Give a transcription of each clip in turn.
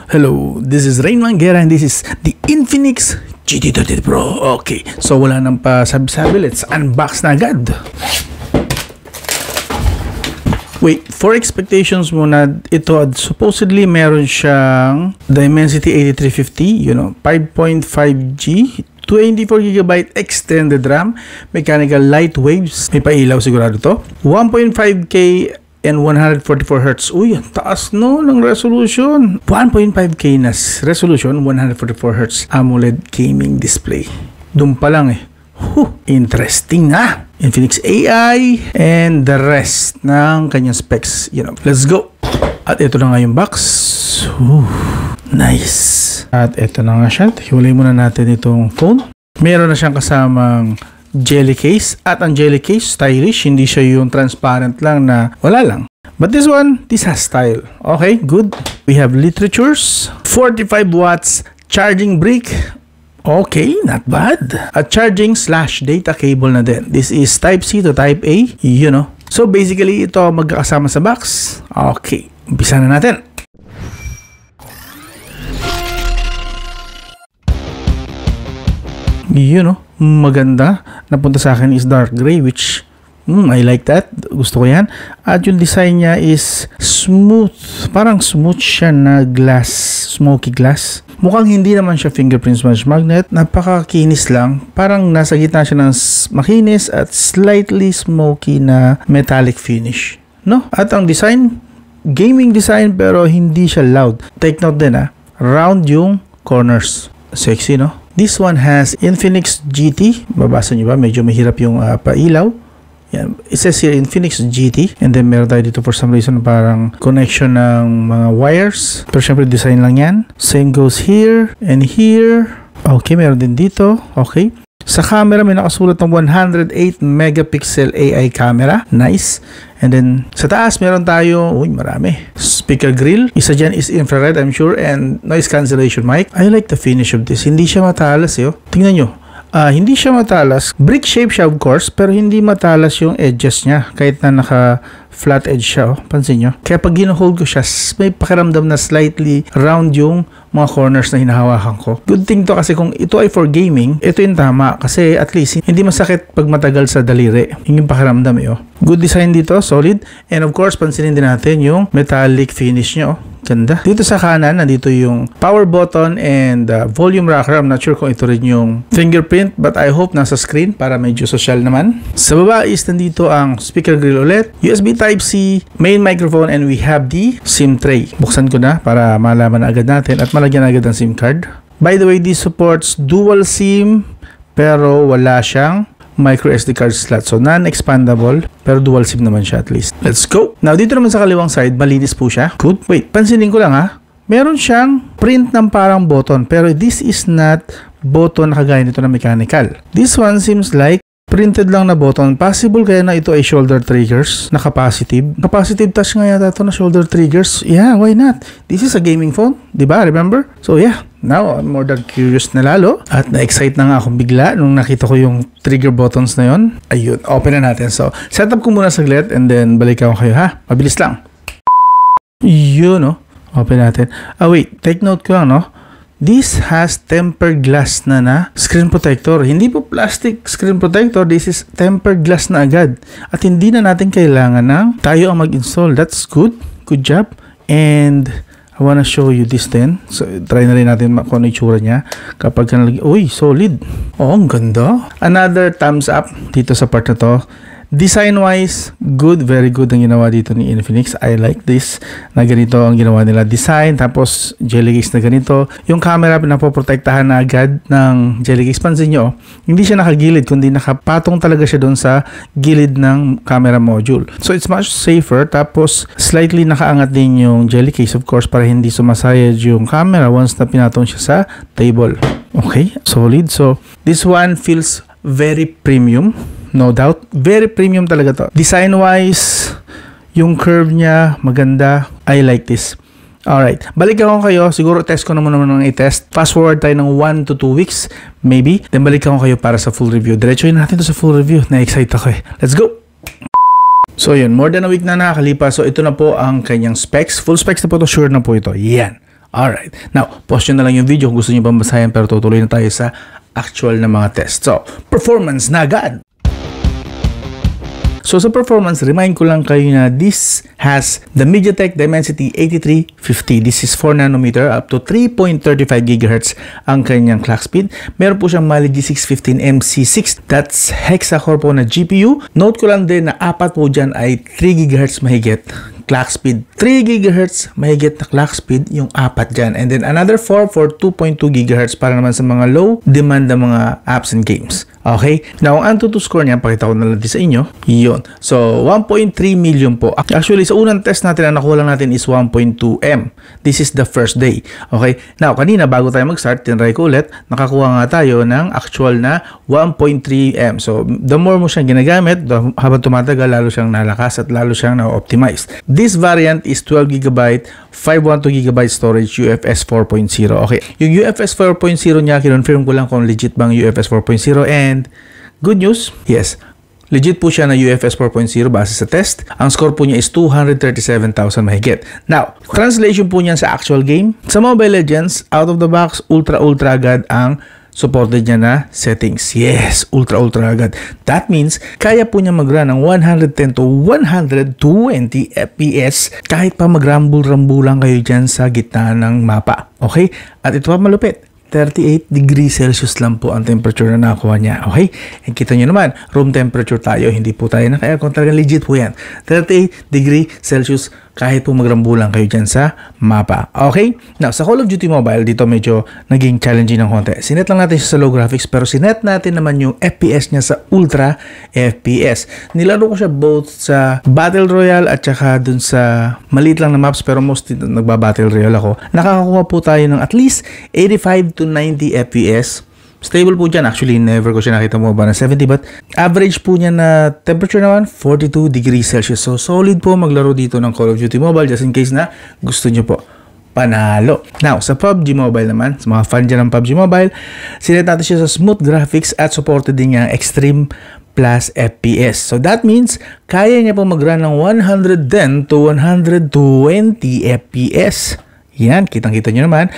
Hello, this is Rain Manguera and this is the Infinix GT30 Pro. Okay, so wala nang pa sabi-sabi, let's unbox na agad. Wait, for expectations muna, ito supposedly meron siyang Dimensity 8350, 5.5G, 24GB extended RAM, mechanical light waves, may pailaw sigurado to, 1.5K and 144Hz. Uy, taas no ng resolution. 1.5K na resolution, 144Hz AMOLED gaming display. Doon pa lang eh. Interesting ah. Infinix AI and the rest ng kanyang specs. Let's go. At ito na nga yung box. Nice. At ito na nga siya. Hiwalay muna natin itong phone. Meron na siyang kasamang jelly case, at ang jelly case stylish, hindi siya yung transparent lang na wala lang. But this has style. Okay, good. We have literatures, 45 watts charging brick. Okay, not bad. A charging/data cable na din. This is type C to type A, So basically ito magkakasama sa box. Okay, umpisa na natin. Maganda. Napunta sa akin is dark gray, which I like that. Gusto ko yan. At yung design niya is smooth. Parang smooth siya na glass. Smoky glass. Mukhang hindi naman siya fingerprint smudge magnet. Napakakinis lang. Parang nasa gitna siya ng makinis at slightly smoky na metallic finish. At ang design, gaming design pero hindi siya loud. Take note din round yung corners. Sexy, no? This one has Infinix GT. Babasa nyo ba? Medyo mahirap yung pailaw. Yan. It says here Infinix GT. And then meron tayo dito for some reason parang connection ng mga wires. Pero syempre design lang yan. Same goes here and here. Okay, meron din dito. Okay. Sa camera may nakasulat ng 108 megapixel AI camera. Nice. And then sa taas meron tayo, marami. Speaker grill. Isa dyan is infrared, I'm sure, and noise cancellation mic. I like the finish of this. Hindi siya matalas Tingnan nyo. Hindi siya matalas. Brick shape siya of course, pero hindi matalas yung edges niya. Kahit na naka flat edge siya. Pansin nyo. Kaya pag gino-hold ko siya, may pakiramdam na slightly round yung mga corners na hinahawakan ko. Good thing to kasi kung ito ay for gaming, ito yung tama. Kasi at least, hindi masakit pag matagal sa daliri. Yung pakiramdam Good design dito, solid. And of course, pansinin din natin yung metallic finish niya. Ganda. Dito sa kanan, nandito yung power button and volume rocker. I'm not sure kung ito rin yung fingerprint, but I hope nasa screen para medyo social naman. Sa baba is nandito ang speaker grill ulit, USB Type-C, main microphone, and we have the SIM tray. Buksan ko na para malaman na agad natin at malagyan agad ang SIM card. By the way, this supports dual SIM pero wala siyang micro SD card slot. So, non-expandable, pero dual SIM naman siya at least. Let's go! Now, dito naman sa kaliwang side, malinis po siya. Good. Wait, pansinin ko lang Meron siyang print ng parang button, pero this is not button na kagaya nito na mechanical. This one seems like printed lang na button. Possible kaya na ito ay shoulder triggers na capacitive. Capacitive touch nga yata ito na shoulder triggers. Yeah, why not? This is a gaming phone, diba? Remember? So, yeah. Now, I'm more than curious na lalo. At na-excite na nga akong bigla nung nakita ko yung trigger buttons na yun. Ayun, open na natin. So, setup ko muna saglit and then balikan ko kayo Mabilis lang. Yun, Open natin. Wait, take note ko lang, This has tempered glass na screen protector. Hindi po plastic screen protector. This is tempered glass na agad. At hindi na natin kailangan ng tayo ang mag-install. That's good. Good job. And I wanna show you this then. So, try na rin natin kung ano itsura niya. Kapag solid. Ang ganda. Another thumbs up dito sa part na to. Design-wise, good. Very good ang ginawa dito ni Infinix. I like this. Na ganito ang ginawa nila. Design, tapos jelly case na ganito. Yung camera, pinapoprotektahan na agad ng jelly case. Pansin nyo, hindi siya nakagilid, kundi nakapatong talaga siya doon sa gilid ng camera module. So, it's much safer. Tapos, slightly nakaangat din yung jelly case, of course, para hindi sumasayad yung camera once na pinatong siya sa table. Okay, solid. So, this one feels very premium. No doubt. Very premium talaga to. Design-wise, yung curve niya, maganda. I like this. Alright. Balikan ko kayo. Siguro test ko naman i-test. Fast forward tayo ng 1 to 2 weeks. Maybe. Then balikan ko kayo para sa full review. Diretsuhin natin to sa full review. Na-excite ako Let's go! So yun, more than a week na nakakalipas. So ito na po ang kanyang specs. Full specs na po to, sure na po ito. Yan. Alright, now, pause nyo na lang yung video kung gusto nyo pambasahin, pero tutuloy na tayo sa actual na mga test. So, performance na agad! So sa performance, remind ko lang kayo na this has the MediaTek Dimensity 8350. This is 4 nanometer up to 3.35 GHz ang kanyang clock speed. Meron po siyang Mali G615 MC6. That's hexa-core po na GPU. Note ko lang din na apat po dyan ay 3 GHz mahigit clock speed. 3 GHz mahigit na clock speed yung apat dyan. And then another 4 for 2.2 GHz para naman sa mga low demand na mga apps and games. Okay? Now, ang Antutu score niya, pakita ko na lang din sa inyo. Yun. So, 1.3 million po. Actually, sa unang test natin, ang nakuha lang natin is 1.2M. This is the first day. Okay? Now, kanina, bago tayo mag-start, tinry ko ulit, nakakuha nga tayo ng actual na 1.3M. So, the more mo siyang ginagamit, habang tumatagal, lalo siyang nalakas at lalo siyang na-optimized. This variant is 12GB, 512GB storage, UFS 4.0. Okay. Yung UFS 4.0 niya, kinonfirm ko lang kung legit bang UFS 4.0 and good news, yes. Legit po siya na UFS 4.0 base sa test. Ang score po niya is 237,000 mahigit. Now, translation po niya sa actual game. Sa Mobile Legends, out of the box, ultra agad ang supported niya na settings. Yes, ultra agad. That means, kaya po niya mag-run ng 110 to 120 FPS kahit pa mag-rumble lang kayo dyan sa gitna ng mapa. Okay? At ito pa malupit. 38 degrees Celsius lang po ang temperature na nakuha niya. Okay? And kita nyo naman, room temperature tayo. Hindi po tayo naka-aircon. Talagang legit po yan. 38 degrees Celsius kahit po magrambulan kayo dyan sa mapa. Okay? Now, sa Call of Duty Mobile, dito medyo naging challenging ng konti. Sinet lang natin siya sa low graphics, pero sinet natin naman yung FPS niya sa ultra FPS. Nilaro ko siya both sa Battle Royale at saka dun sa maliit lang na maps, pero mostly nagba-Battle Royale ako. Nakakakuha po tayo ng at least 85 to 90 FPS. Stable po dyan. Actually, never ko siya nakita mo ba na 70, but average po niya na temperature naman, 42 degrees Celsius. So, solid po maglaro dito ng Call of Duty Mobile just in case na gusto nyo po panalo. Now, sa PUBG Mobile naman, sa mga fan dyan ng PUBG Mobile, sinet natin siya sa smooth graphics at supported din niya Extreme Plus FPS. So, that means, kaya niya po mag-run ng 110 to 120 FPS. Yan, kitang-kita nyo naman.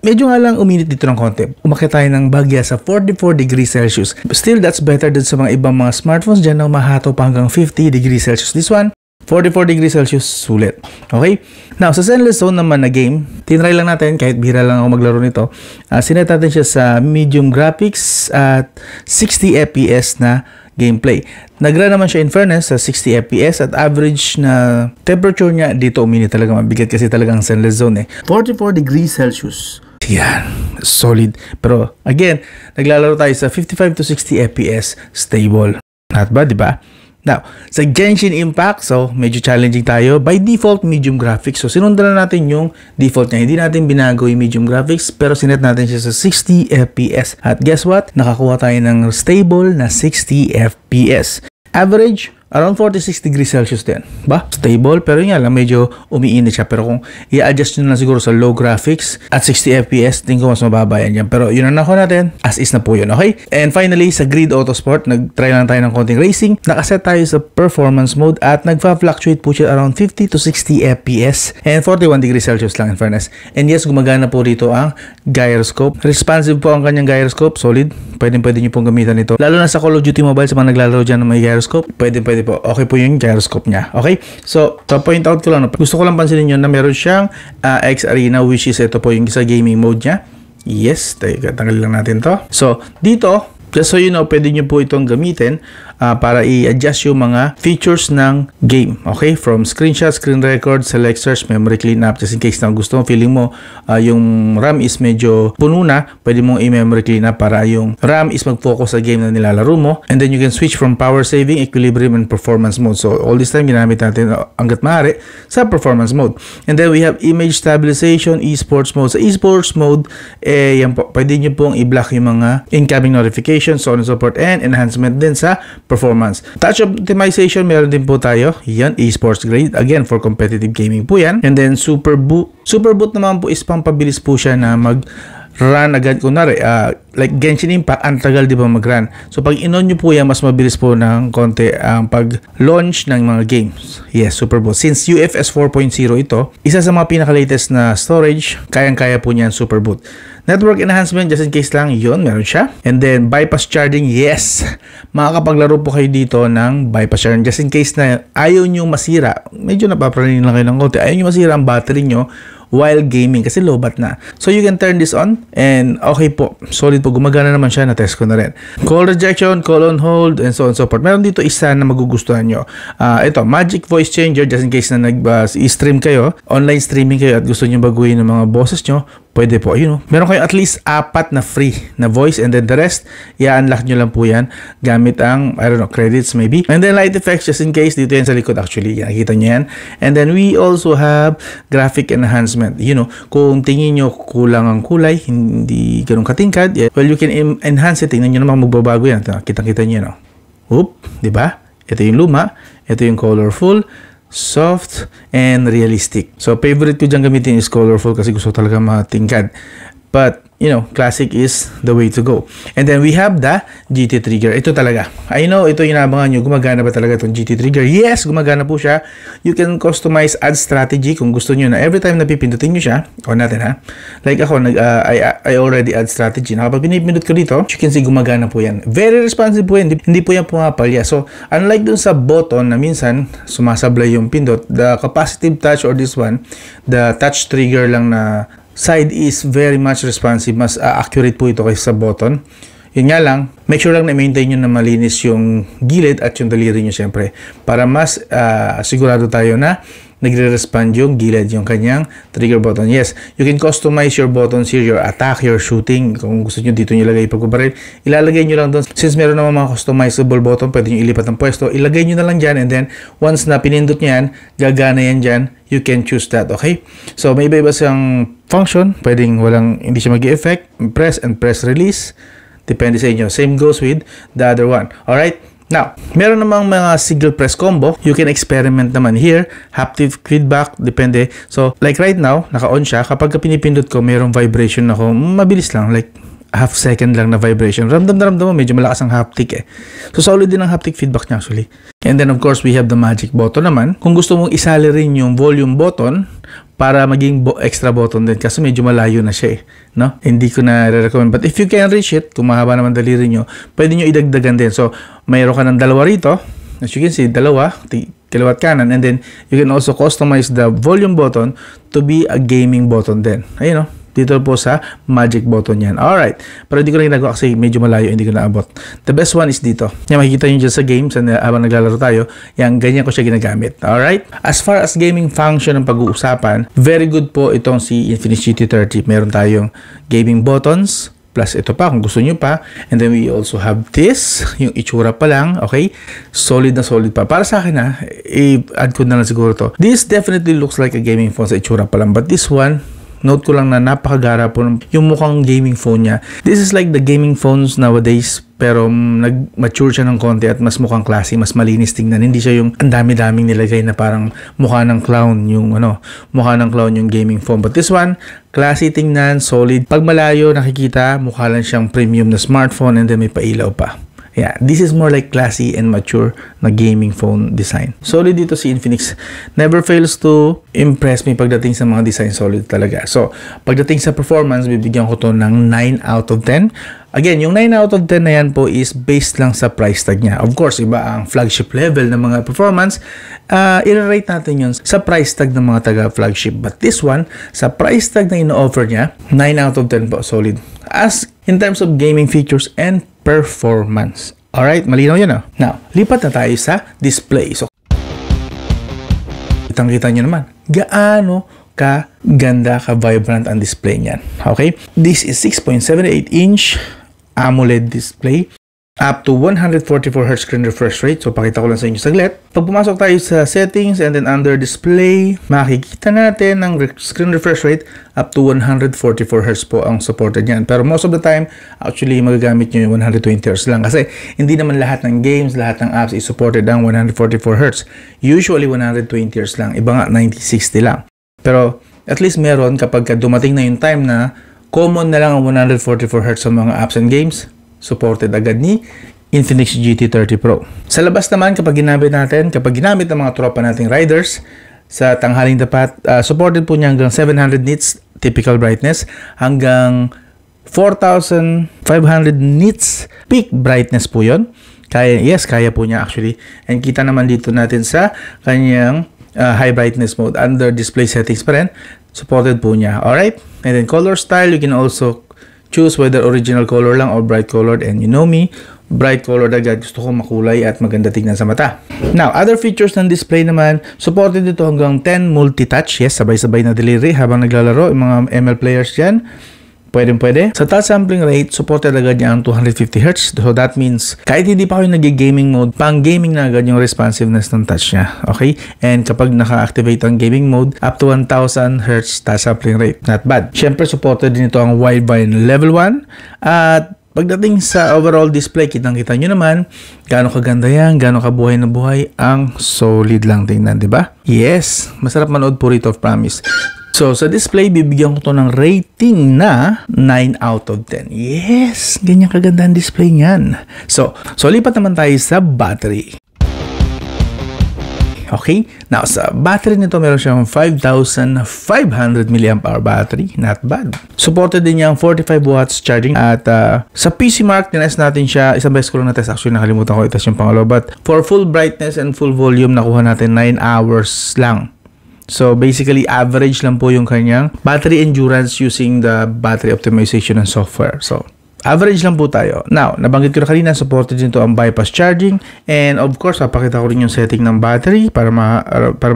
Medyo nga lang uminit dito ng konti. Umakyat tayo ng bagya sa 44 degrees Celsius. Still, that's better than sa mga ibang mga smartphones dyan na umahato pa hanggang 50 degrees Celsius. This one, 44 degrees Celsius, sulit. Okay? Now, sa Zenless Zone naman na game, tinry lang natin, kahit bihira lang ako maglaro nito, sinet natin siya sa medium graphics at 60 FPS na gameplay. Nagra naman siya in fairness sa 60 FPS at average na temperature niya dito uminit talaga, mabigat kasi talagang Zenless Zone 44 degrees Celsius. Yan, solid. Pero again, naglalaro tayo sa 55 to 60 FPS, stable. Not bad, di ba? Now, sa Genshin Impact, so medyo challenging tayo. By default, medium graphics. So, sinundan na natin yung default niya. Hindi natin binago yung medium graphics, pero sinet natin siya sa 60 FPS. At guess what? Nakakuha tayo ng stable na 60 FPS. Average, around 46 degrees Celsius din. Ba? Stable, pero yun nga lang, medyo umiinit siya. Pero kung i-adjust nyo na siguro sa low graphics at 60 FPS, tingin ko mas mababa yan dyan. Pero yun ang nakuha natin, as is na po yun, okay? And finally, sa Grid Autosport, nag-try lang tayo ng konting racing. Nakaset tayo sa performance mode at nagfa-fluctuate po siya around 50 to 60 FPS and 41 degrees Celsius lang in fairness. And yes, gumagana po dito ang gyroscope. Responsive po ang kanyang gyroscope, solid. Pwede nyo pong gamitan ito. Lalo na sa Call of Duty Mobile, sa mga naglalaro dyan ng may gyroscope, pwede po. Okay po yung gyroscope niya. Okay? So, point out ko lang. Gusto ko lang pansinin nyo na meron siyang X Arena, which is ito po yung sa gaming mode niya. Yes. Tanggalin lang natin to. So, dito, just so you know, pwede nyo po itong gamitin para i-adjust yung mga features ng game. Okay? From screenshot, screen record, select search, memory cleanup, just in case na gusto mo, feeling mo yung RAM is medyo puno na, pwede mong i-memory cleanup para yung RAM is mag-focus sa game na nilalaro mo. And then you can switch from power saving, equilibrium, and performance mode. So, all this time, ginamit natin hanggat maaari sa performance mode. And then we have image stabilization, esports mode. Sa esports mode, yan po, pwede nyo pong i-block yung mga incoming notifications, so on and so forth, and enhancement din sa performance. Touch optimization, meron din po tayo. Yan, esports grade. Again, for competitive gaming po yan. And then, super boot. Super boot naman po is pampabilis po siya na run agad. Kunwari, like Genshin Impact, ang tagal di ba mag-run. So pag in-on nyo po yan, mas mabilis po ng konti ang pag-launch ng mga games. Yes, Superboot. Since UFS 4.0 ito, isa sa mga pinaka-latest na storage, kayang-kaya po niyan Superboot. Network enhancement, just in case lang, yun, meron siya. And then, bypass charging, yes. Makakapaglaro po kayo dito ng bypass charging. Just in case na ayaw nyo masira, medyo napapranin lang kayo ng konti, ayaw nyo masira ang battery nyo while gaming kasi low-bat na. So, you can turn this on and okay po. Solid po. Gumagana naman siya. Na-test ko na rin. Call rejection, call on hold, and so on and so forth. Meron dito isa na magugustuhan nyo. Ito, Magic Voice Changer, just in case na nag-stream kayo, online streaming kayo at gusto nyo baguhin ng mga boses nyo, pwede po, meron kayo at least 4 na free na voice and then the rest, i-unlock nyo lang po yan gamit ang, I don't know, credits maybe. And then light effects, just in case, dito yan sa likod actually, nakikita nyo yan. And then we also have graphic enhancement. Kung tingin nyo kulang ang kulay, hindi ganun katingkad, well, you can enhance it. Tingnan nyo naman magbabago yan. Kitang-kita nyo, Oop, di ba? Ito yung luma, ito yung colorful, soft, and realistic. So, favorite ko dyan gamitin is colorful kasi gusto talaga matingkad. But, classic is the way to go. And then, we have the GT Trigger. Ito talaga. I know, ito yung inabangan nyo. Gumagana ba talaga itong GT Trigger? Yes, gumagana po siya. You can customize ad strategy kung gusto nyo na every time na pipindutin nyo siya. O natin ha. Like ako, I already add strategy. Kapag pinipindut ko dito, you can see gumagana po yan. Very responsive po yan. Hindi po yan pumapalya. So, unlike dun sa button na minsan, sumasablay yung pindot, the capacitive touch or this one, the touch trigger lang na side is very much responsive. Mas accurate po ito kaysa sa button. Yun nga lang, make sure lang na maintain nyo na malinis yung gilid at yung daliri nyo syempre. Para mas sigurado tayo na nagre-respond yung gilid, yung kanyang trigger button. Yes, you can customize your buttons here, your attack, your shooting. Kung gusto nyo dito nyo ilagay pagbabaril, ilalagay nyo lang doon. Since meron naman mga customizable button, pwede nyo ilipat ng pwesto, ilagay nyo na lang dyan and then once na pinindot nyo yan, gagana yan dyan. You can choose that, okay? So, may iba-iba siyang function. Pwedeng hindi siya mag-effect. Press and press release. Depende sa inyo. Same goes with the other one. Alright? Now, meron namang mga single press combo. You can experiment naman here. Haptic feedback, depende. So, like right now, naka-on siya. Kapag pinipindot ko, mayroong vibration ako. Mabilis lang. Like, half second lang na vibration. Ramdam na ramdam mo, medyo malakas ang haptic So, solid din ang haptic feedback niya actually. And then, of course, we have the magic button naman. Kung gusto mong isali rin yung volume button para maging extra button din kasi medyo malayo na siya no? Hindi ko na re-recommend. But if you can reach it, kung mahaba naman daliri nyo, pwede nyo idagdagan din. So, mayroon ka ng dalawa rito. As you can see, dalawa, kaliwat kanan. And then, you can also customize the volume button to be a gaming button din. Ayun, dito po sa magic button yan. Alright. Pero hindi ko na ginagawa kasi medyo malayo, hindi ko naabot. The best one is dito. Yan, makikita nyo dyan sa games habang naglalaro tayo. Yan, ganyan ko siya ginagamit. Alright. As far as gaming function ang pag-uusapan, very good po itong si Infinix GT30. Meron tayong gaming buttons. Plus ito pa kung gusto nyo pa. And then we also have this. Yung itsura pa lang. Okay. Solid na solid pa. Para sa akin i-add ko na lang siguro to. This definitely looks like a gaming phone sa itsura pa lang. But this one, note ko lang na napakagara po yung mukhang gaming phone niya. This is like the gaming phones nowadays pero nag-mature siya ng konti at mas mukhang classy, mas malinis tingnan. Hindi siya yung ang dami-daming nilagay na parang mukha ng clown mukha ng clown yung gaming phone. But this one, classy tingnan, solid. Pag malayo nakikita, mukha lang siyang premium na smartphone and then may pailaw pa. Yeah, this is more like classy and mature na gaming phone design. Solid dito si Infinix. Never fails to impress me pagdating sa mga design, solid talaga. So, pagdating sa performance, bibigyan ko to ng 9 out of 10. Again, yung 9 out of 10 na yan po is based lang sa price tag niya. Of course, iba ang flagship level ng mga performance. I-rate natin yun sa price tag ng mga taga-flagship. But this one, sa price tag na ino-offer niya, 9 out of 10 po, solid. As in terms of gaming features and performance. Alright, malinaw yun. Now, lipat na tayo sa display. So, kitang-kita nyo naman, gaano ka-ganda, ka-vibrant ang display niyan. Okay? This is 6.78 inch AMOLED display. Up to 144Hz screen refresh rate. So, pakita ko lang sa inyo saglit. Pag pumasok tayo sa settings and then under display, makikita natin ang screen refresh rate up to 144Hz po ang supported yan. Pero most of the time, actually, magagamit nyo yung 120Hz lang. Kasi, hindi naman lahat ng games, lahat ng apps is supported ang 144Hz. Usually, 120Hz lang. Iba nga, 90-60 lang. Pero, at least meron kapag dumating na yung time na Common na lang ang 144Hz sa mga apps and games. Supported agad ni Infinix GT30 Pro. Sa labas naman, kapag ginamit ng mga tropa nating riders, sa tanghaling tapat, supported po niya hanggang 700 nits typical brightness, hanggang 4,500 nits peak brightness po yon. Kaya po niya actually. And kita naman dito natin sa kanyang high brightness mode under display settings pa rin. Supported po niya. Alright? And then color style, you can also choose whether original color lang or bright colored. And you know me, bright colored agad. Gusto ko makulay at maganda tignan sa mata. Now, other features ng display naman, supported dito hanggang 10 multi-touch. Yes, sabay-sabay na delivery habang naglalaro yung mga ML players dyan. Pwede. Sa touch sampling rate, supported agad niya ang 250Hz. So that means, kahit hindi pa kayo nag-gaming mode, pang gaming na agad yung responsiveness ng touch niya. Okay? And kapag naka-activate ang gaming mode, up to 1000Hz touch sampling rate. Not bad. Siyempre, supported din ito ang wideband level 1. At pagdating sa overall display, kitang-kita nyo naman, gaano kaganda yan, gaano kabuhay na buhay, ang solid lang tingnan, di ba? Yes, masarap manood po rito, of promise. So, sa display, bibigyan ko to ng rating na 9 out of 10. Yes, ganyan kaganda ang display niyan. So lipat naman tayo sa battery. Okay, now sa battery nito meron siyang 5,500 mAh battery, not bad. Supported din niya ang 45 watts charging at sa PC Mark, tinest natin siya, isang beses ko lang na-test, actually nakalimutan ko i-test yung pangalawa, but for full brightness and full volume, nakuha natin 9 hours lang. So basically, average lang po yung kanyang battery endurance using the battery optimization and software. So average lang po tayo. Now, nabanggit ko na kanina, supported din to ang bypass charging. And of course, papakita ko rin yung setting ng battery para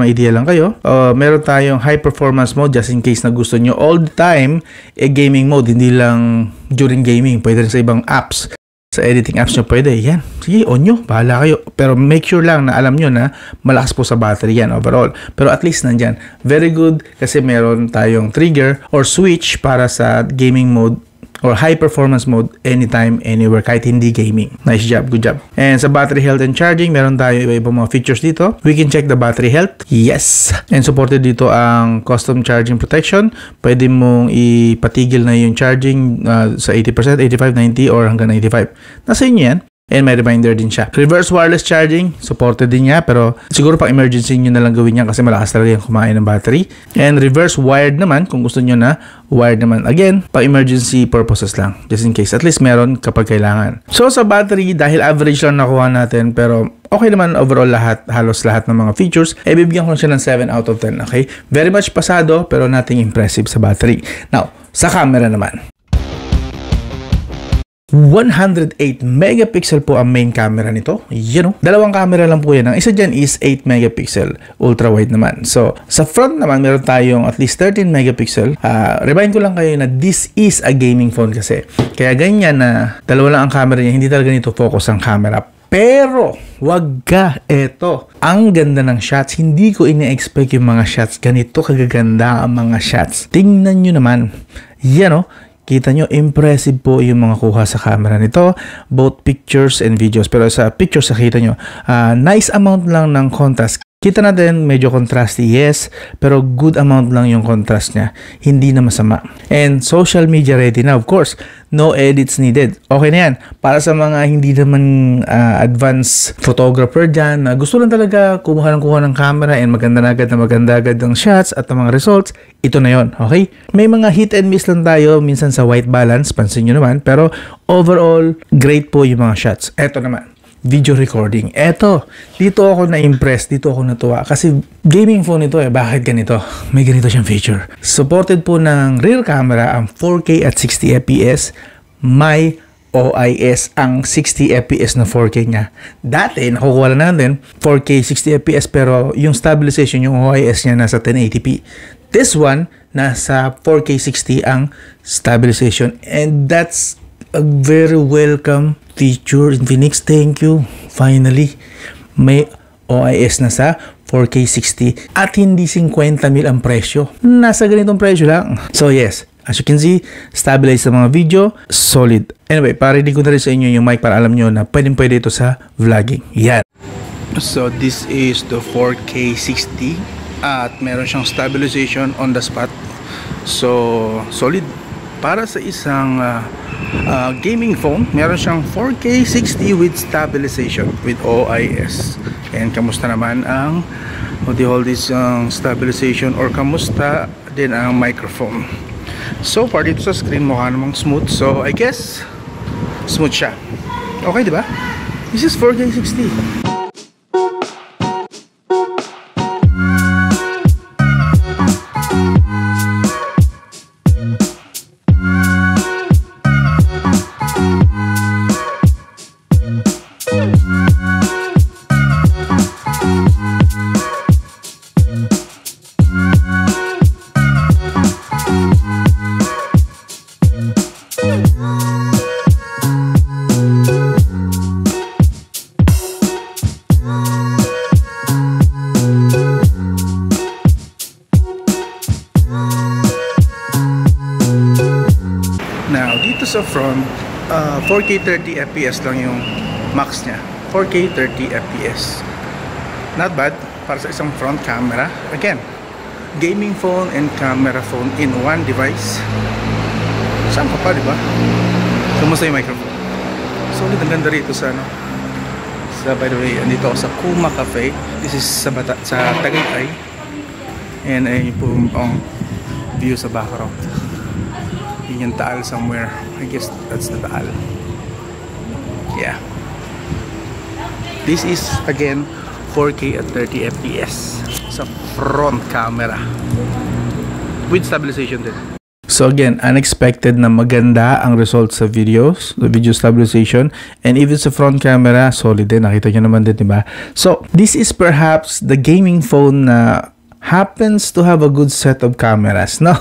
ma-idea lang kayo. Meron tayong high performance mode just in case na gusto nyo all the time gaming mode. Hindi lang during gaming. Pwede rin sa ibang apps. Sa editing apps nyo pwede. Yan. Sige, on nyo. Bahala kayo. Pero make sure lang na alam nyo na malakas po sa battery yan overall. Pero at least nandyan. Very good kasi meron tayong trigger or switch para sa gaming mode or high performance mode anytime, anywhere, kahit hindi gaming. Nice job, good job. And sa battery health and charging, meron tayo iba-ibang mga features dito. We can check the battery health. Yes! And supported dito ang custom charging protection. Pwede mong ipatigil na yung charging sa 80%, 85%, 90% or hanggang 95%. Nasa inyo yan. And may reminder din siya. Reverse wireless charging, supported din niya, pero siguro pang emergency nyo na lang gawin yan kasi malakas talaga yung kumain ng battery. And reverse wired naman, kung gusto nyo na wired naman. Again, pang emergency purposes lang, just in case. At least meron kapag kailangan. So sa battery, dahil average lang nakuha natin, pero okay naman overall halos lahat ng mga features, bibigyan ko siya ng 7 out of 10, okay? Very much pasado, pero nothing impressive sa battery. Now, sa camera naman. 108 megapixel po ang main camera nito. Dalawang camera lang po yan. Ang isa dyan is 8 megapixel. Ultra wide naman. So, sa front naman, meron tayong at least 13 megapixel. Remind ko lang kayo na this is a gaming phone kasi. Kaya ganyan na dalawa lang ang camera niya. Hindi talaga nito focus ang camera. Pero, wag ka. Eto, ang ganda ng shots. Hindi ko ina-expect yung mga shots. Ganito kagaganda ang mga shots. Tingnan nyo naman. Yan o. Kita nyo, impressive po yung mga kuha sa camera nito, both pictures and videos. Pero sa pictures, nakita nyo, nice amount lang ng contrast. Kita natin, medyo contrasty, yes, pero good amount lang yung contrast niya. Hindi na masama. And social media ready na, of course. No edits needed. Okay na yan. Para sa mga hindi naman advanced photographer dyan, na gusto lang talaga kumuha ng camera and maganda agad ang shots at ang mga results, ito na yon. Okay? May mga hit and miss lang tayo, minsan sa white balance, pansin nyo naman, pero overall, great po yung mga shots. Eto naman. Video recording. Eto, dito ako na-impress, dito ako natuwa. Kasi gaming phone ito bakit ganito? May ganito siyang feature. Supported po ng rear camera ang 4K at 60 fps. May OIS ang 60 fps na 4K niya. Dati, nakukuha lang natin 4K 60 fps pero yung stabilization, yung OIS niya nasa 1080p. This one, nasa 4K 60 ang stabilization. And that's a very welcome feature. Infinix, thank you. Finally, may OIS na sa 4K 60 at hindi 50,000 ang presyo. Nasa ganitong presyo lang. So yes, as you can see, stabilize sa mga video, solid. Anyway, parinig ko na rin sa inyo yung mic para alam nyo na pwede ito sa vlogging. Yan. So this is the 4K 60 at meron siyang stabilization on the spot. So solid. para sa isang gaming phone, meron siyang 4K 60 with stabilization with OIS. And kamusta naman ang what do you call this, stabilization, or kamusta din ang microphone? So far dito sa screen mukha namang smooth, so I guess smooth siya. Okay, di ba? This is 4K 60. Now, dito sa front, 4K 30 FPS lang yung max niya. 4K 30 FPS. Not bad para sa isang front camera. Again, gaming phone and camera phone in one device. Saan ka pa, di ba? Kumusta yung microphone? Solid, ang ganda rito sa ano. By the way, andito ako sa Kuma Cafe. This is sa Tagaytay. And ayun po ang view sa background. Yun yung Taal somewhere. I guess that's the Taal. Yeah. This is again 4K at 30 FPS sa front camera with stabilization din. So again, unexpected na maganda ang results sa videos, the video stabilization, and even sa front camera, solid din. Nakita nyo naman din, diba? So this is perhaps the gaming phone na happens to have a good set of cameras, no?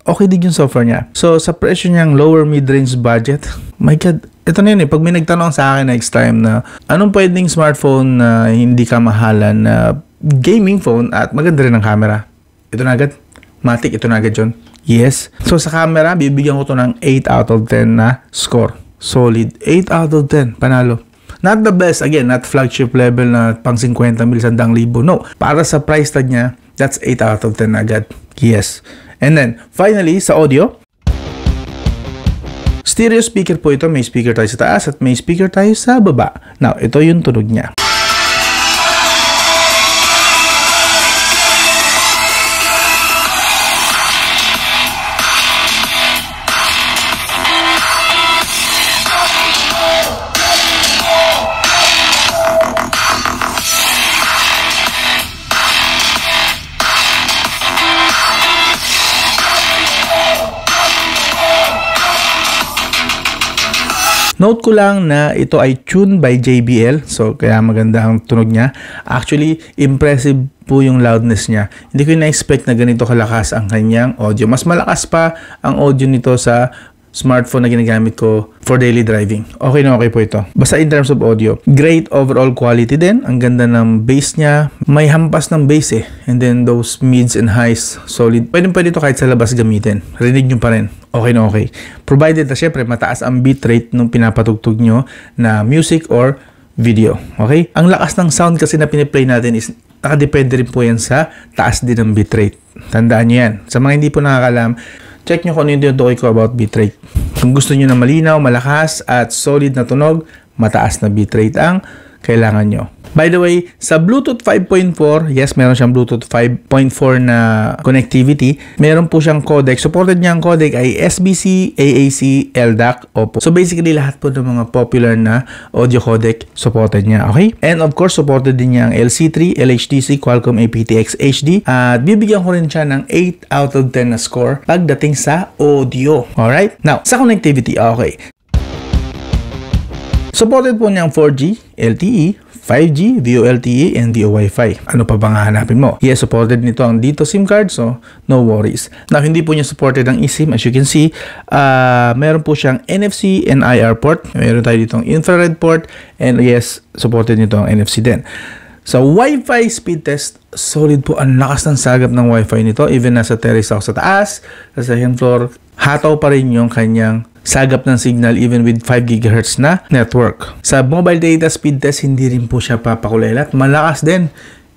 Okay din yung software niya. So, sa presyo niyang lower mid-range budget, my God, ito na yun eh. Pag may nagtanong sa akin next time na anong pwedeng smartphone na hindi ka mahalan na gaming phone at maganda rin ang camera, ito na agad. Matic, ito na agad yun. Yes. So, sa camera, bibigyan ko to ng 8 out of 10 na score. Solid. 8 out of 10. Panalo. Not the best. Again, not flagship level na pang 50,000, 100,000. No. Para sa price tag niya, that's 8 out of 10 agad. Yes. And then, finally, sa audio, stereo speaker po ito. May speaker tayo sa taas at may speaker tayo sa baba. Now, ito yung tunog niya. Note ko lang na ito ay tuned by JBL, so kaya maganda ang tunog niya. Actually, impressive po yung loudness niya. Hindi ko na-expect na ganito kalakas ang kanyang audio. Mas malakas pa ang audio nito sa smartphone na ginagamit ko for daily driving. Okay na okay po ito. Basta in terms of audio, great overall quality din. Ang ganda ng bass niya. May hampas ng bass eh. And then those mids and highs, solid. Pwede ito kahit sa labas gamitin. Rinig nyo pa rin. Okay na okay. Provided na syempre mataas ang bitrate nung pinapatugtog nyo na music or video. Okay? Ang lakas ng sound kasi na piniplay natin is nakadepende rin po yan sa taas din ng bitrate. Tandaan nyo yan. Sa mga hindi po nakakalam, check nyo kung ano yung tinutukoy ko about bitrate. Kung gusto nyo na malinaw, malakas, at solid na tunog, mataas na bitrate ang kailangan nyo. By the way, sa Bluetooth 5.4, yes, meron siyang Bluetooth 5.4 na connectivity. Meron po siyang codec. Supported niya ang codec ay SBC, AAC, LDAC, OPPO. So basically, lahat po ng mga popular na audio codec supported niya, okay? And of course, supported din niya ang LC3, LHDC, Qualcomm aptX HD. At bibigyan ko rin siya ng 8 out of 10 na score pagdating sa audio. Alright? Now, sa connectivity, okay. Supported po niyang 4G, LTE, 5G, VoLTE, and VoWiFi. Ano pa bang hahanapin mo? Yes, supported nito ang dito SIM card, so no worries. Now, hindi po niya supported ang eSIM. As you can see, meron po siyang NFC and IR port. Meron tayo dito ang infrared port, and yes, supported nito ang NFC din. Sa Wi-Fi speed test, solid po. Ang lakas ng sagap ng Wi-Fi nito. Even nasa terrace ako sa taas, sa second floor, hataw pa rin yung kanyang sagap ng signal even with 5 GHz na network. Sa mobile data speed test, hindi rin po siya papakulelat. Malakas din.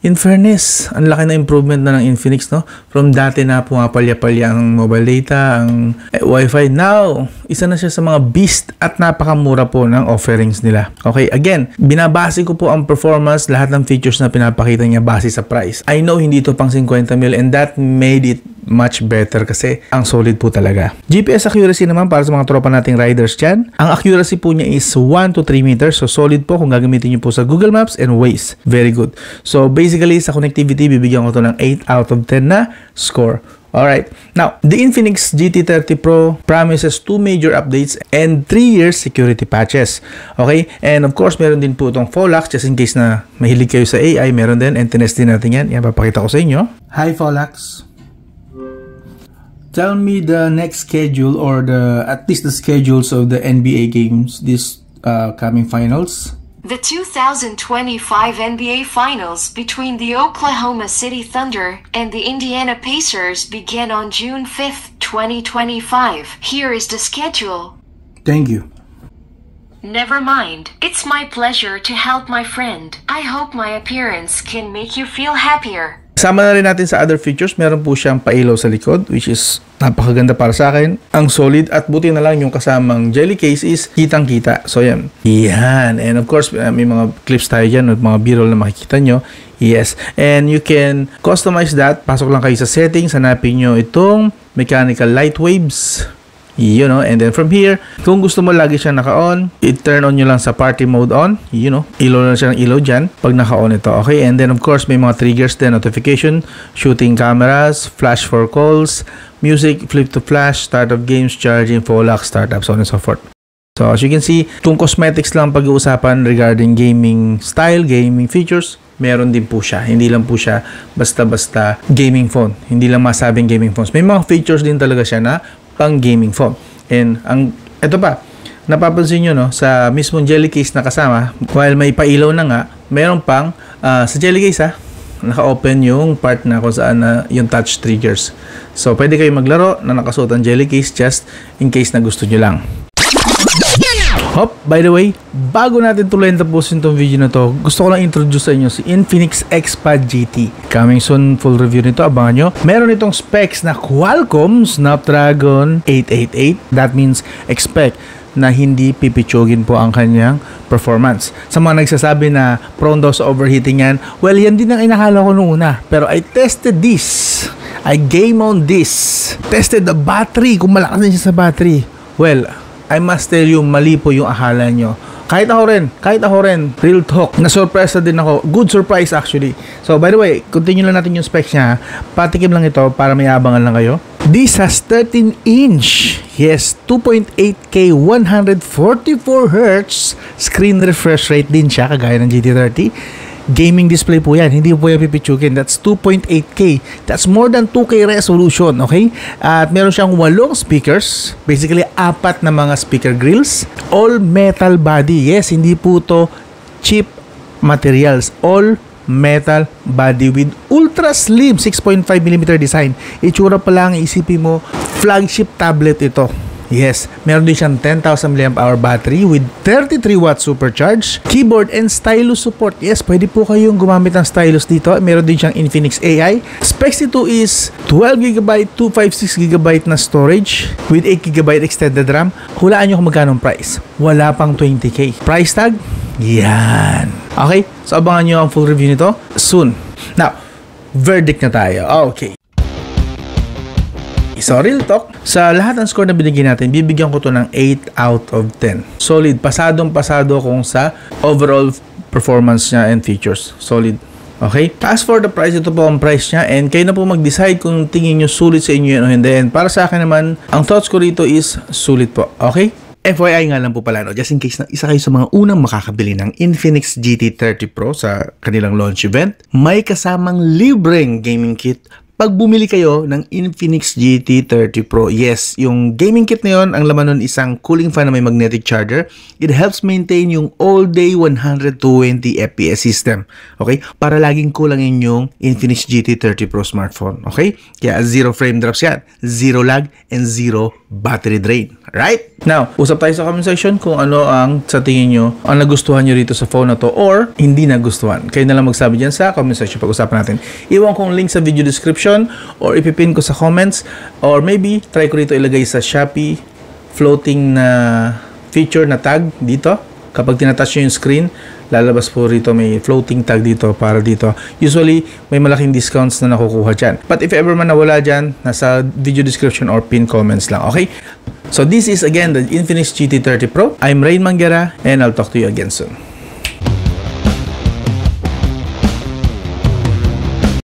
In fairness, ang laki na improvement na ng Infinix, no? From dati na pumapalya-palya ang mobile data, ang Wi-Fi. Now, isa na siya sa mga beast at napakamura po ng offerings nila. Okay, again, binabase ko po ang performance, lahat ng features na pinapakita niya base sa price. I know hindi ito pang 50 mil and that made it much better kasi ang solid po talaga. GPS accuracy naman para sa mga tropa nating riders dyan. Ang accuracy po niya is 1 to 3 meters. So solid po kung gagamitin niyo po sa Google Maps and Waze. Very good. So basically sa connectivity, bibigyan ko to ng 8 out of 10 na score. Alright. Now, the Infinix GT30 Pro promises 2 major updates and 3 years security patches. Okay? And of course, meron din po itong Folax just in case na mahilig kayo sa AI. Meron din and tinest din natin yan. Yan, papakita ko sa inyo. Hi, Folax. Tell me the next schedule or at least the schedules of the NBA games this coming finals. The 2025 NBA Finals between the Oklahoma City Thunder and the Indiana Pacers begin on June 5th, 2025. Here is the schedule. Thank you. Never mind. It's my pleasure to help my friend. I hope my appearance can make you feel happier. Kasama na rin natin sa other features, meron po siyang pailaw sa likod which is napakaganda para sa akin. Ang solid at buti na lang yung kasamang jelly case is kitang-kita. So yan. Yan. And of course, may mga clips tayo dyan at mga b-roll na makikita nyo. Yes. And you can customize that. Pasok lang kayo sa settings. Hanapin nyo itong mechanical light waves. You know, and then from here, kung gusto mo lagi siya naka-on, i-turn on nyo lang sa party mode on. You know, ilaw na siya ng ilaw dyan pag naka-on ito. Okay, and then of course, may mga triggers din, notification, shooting cameras, flash for calls, music, flip to flash, start of games, charging, Folax, startup, so on and so forth. So as you can see, kung cosmetics lang pag-uusapan regarding gaming style, gaming features, meron din po siya. Hindi lang po siya basta-basta gaming phone. Hindi lang masabing gaming phones. May mga features din talaga siya na pang gaming phone. And ito pa, napapansin nyo no, sa mismong jelly case na kasama, while may pailaw na nga, meron pang sa jelly case naka-open yung part na kung saan yung touch triggers. So pwede kayo maglaro na nakasuot ang jelly case just in case na gusto nyo lang. Hop, by the way, bago natin tuloy tapusin itong video na to, gusto ko lang introduce sa inyo si Infinix XPad GT. Coming soon, full review nito, abangan nyo. Meron itong specs na Qualcomm Snapdragon 888. That means expect na hindi pipitsugin po ang kanyang performance. Sa mga nagsasabi na prone daw sa overheating yan, well, yan din ang inakala ko noong una. Pero I tested this. I game on this. Tested the battery, kung malakas din siya sa battery. Well, I must tell you, mali po yung akala nyo. Kahit ako rin, real talk, na-surprise na din ako. Good surprise actually. So by the way, continue lang natin yung specs niya. Patikim lang ito para may abangan lang kayo. This has 13-inch, yes, 2.8K 144Hz screen refresh rate din siya, kagaya ng GT30. Gaming display po yan, hindi po yan pipitsugin. That's 2.8K. That's more than 2K resolution, okay? At meron siyang 8 speakers. Basically, 4 na mga speaker grills. All metal body. Yes, hindi po to cheap materials. All metal body with ultra slim 6.5mm design. Itsura pa lang, isipin mo, flagship tablet ito. Yes, meron din siyang 10,000 mAh battery with 33 watts supercharge, keyboard and stylus support. Yes, pwede po kayong gumamit ng stylus dito. Meron din siyang Infinix AI. Specs nito is 12GB, 256GB na storage with 8GB extended RAM. Hulaan nyo kung magkano ang price. Wala pang 20K. Price tag? Yan. Okay, so abangan nyo ang full review nito soon. Now, verdict na tayo. Okay. So, real talk, sa lahat ng score na binigyan natin, bibigyan ko to ng 8 out of 10. Solid. Pasadong-pasado kung sa overall performance niya and features. Solid. Okay? As for the price, ito po ang price niya and kayo na po mag-decide kung tingin nyo sulit sa inyo yan o hindi. And para sa akin naman, ang thoughts ko rito is sulit po. Okay? FYI nga lang po pala, no? Just in case na isa kayo sa mga unang makakabili ng Infinix GT30 Pro sa kanilang launch event, may kasamang libreng gaming kit pag bumili kayo ng Infinix GT30 Pro, yes, yung gaming kit na yun, ang laman nun isang cooling fan na may magnetic charger. It helps maintain yung all-day 120 FPS system. Okay? Para laging kulangin yung Infinix GT30 Pro smartphone. Okay? Kaya zero frame drops yan, zero lag, and zero battery drain. Right? Now, usap tayo sa comment section kung ano ang sa tingin nyo, ang nagustuhan nyo rito sa phone na to or hindi nagustuhan. Kayo na lang magsabi dyan sa comment section pag-usapan natin. Iwan kong link sa video description or ipipin ko sa comments or maybe try ko rito ilagay sa Shopee floating na feature na tag dito. Kapag tinatouch nyo yung screen, lalabas po rito may floating tag dito para dito. Usually, may malaking discounts na nakukuha dyan. But if ever man nawala dyan, nasa video description or pin comments lang. Okay? So this is again the Infinix GT30 Pro. I'm Rain Manguera and I'll talk to you again soon.